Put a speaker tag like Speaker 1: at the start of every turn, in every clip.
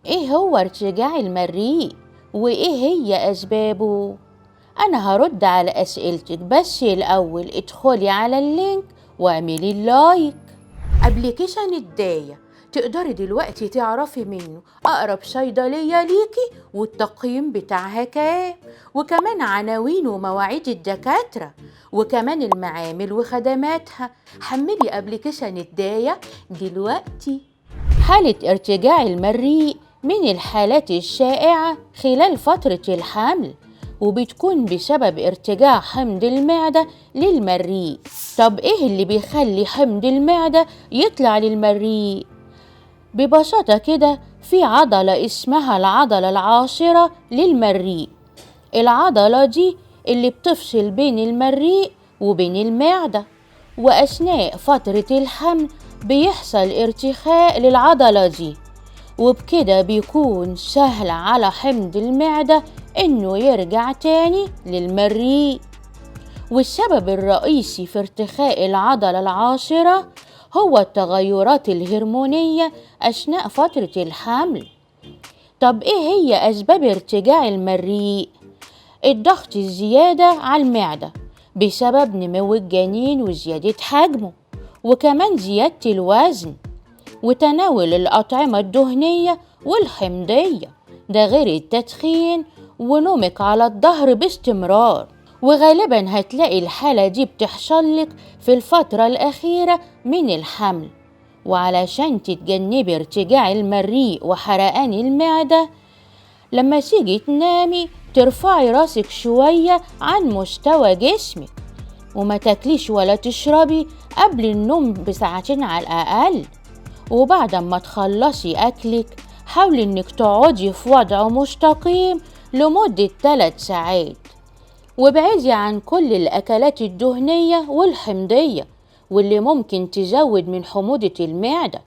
Speaker 1: إيه هو ارتجاع المريء؟ وإيه هي أسبابه؟ أنا هرد على أسئلتك، بس الأول ادخلي على اللينك واعملي اللايك. أبليكيشن الداية تقدري دلوقتي تعرفي منه أقرب صيدلية ليكي والتقييم بتاعها كام، وكمان عناوين ومواعيد الدكاترة، وكمان المعامل وخدماتها. حملي أبليكيشن الداية دلوقتي. حالة ارتجاع المريء من الحالات الشائعة خلال فترة الحمل، وبتكون بسبب ارتجاع حمض المعدة للمريء. طب ايه اللي بيخلي حمض المعدة يطلع للمريء؟ ببساطة كده، في عضلة اسمها العضلة العاصرة للمريء. العضلة دي اللي بتفصل بين المريء وبين المعدة، وأثناء فترة الحمل بيحصل ارتخاء للعضلة دي، وبكده بيكون سهل على حمض المعدة إنه يرجع تاني للمريء. والسبب الرئيسي في ارتخاء العضلة العاصرة هو التغيرات الهرمونية أثناء فترة الحمل. طب إيه هي أسباب ارتجاع المريء؟ الضغط الزيادة على المعدة بسبب نمو الجنين وزيادة حجمه، وكمان زيادة الوزن، وتناول الأطعمة الدهنية والحمضية، ده غير التدخين ونومك على الظهر باستمرار. وغالبا هتلاقي الحالة دي بتحصل لك في الفترة الأخيرة من الحمل. وعلشان تتجنبي ارتجاع المريء وحرقان المعدة، لما تيجي تنامي ترفعي راسك شوية عن مستوى جسمك، وما تاكليش ولا تشربي قبل النوم بساعتين على الأقل. وبعد ما تخلصي أكلك حاولي إنك تقعدي في وضع مستقيم لمدة 3 ساعات، وابعدي عن كل الأكلات الدهنية والحمضية واللي ممكن تزود من حموضة المعدة.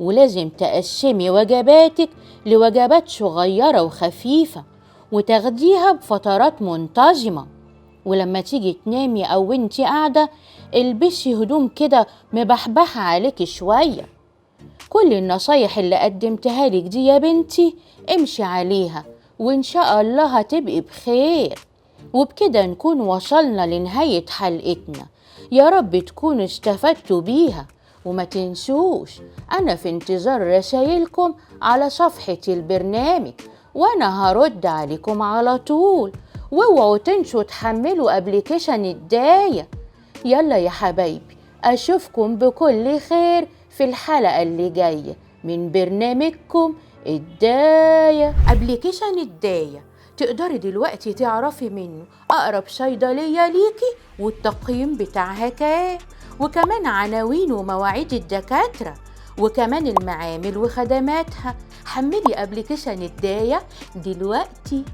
Speaker 1: ولازم تقسمي وجباتك لوجبات صغيرة وخفيفة وتاخديها بفترات منتظمة. ولما تيجي تنامي أو انتي قاعدة البسي هدوم كده مبحبحة عليك شوية. كل النصايح اللي قدمتها لك دي يا بنتي امشي عليها، وإن شاء الله هتبقي بخير. وبكده نكون وصلنا لنهاية حلقتنا، يا رب تكونوا استفدتوا بيها. وما تنسوش أنا في انتظار رسايلكم على صفحة البرنامج، وأنا هرد عليكم على طول. واوعوا تنسوا تحملوا أبليكيشن الداية. يلا يا حبايبي، أشوفكم بكل خير في الحلقة اللي جاية من برنامجكم الداية. أبليكيشن الداية تقدري دلوقتي تعرفي منه أقرب صيدلية ليكي والتقييم بتاعها كام، وكمان عناوين ومواعيد الدكاترة، وكمان المعامل وخدماتها. حملي أبليكيشن الداية دلوقتي.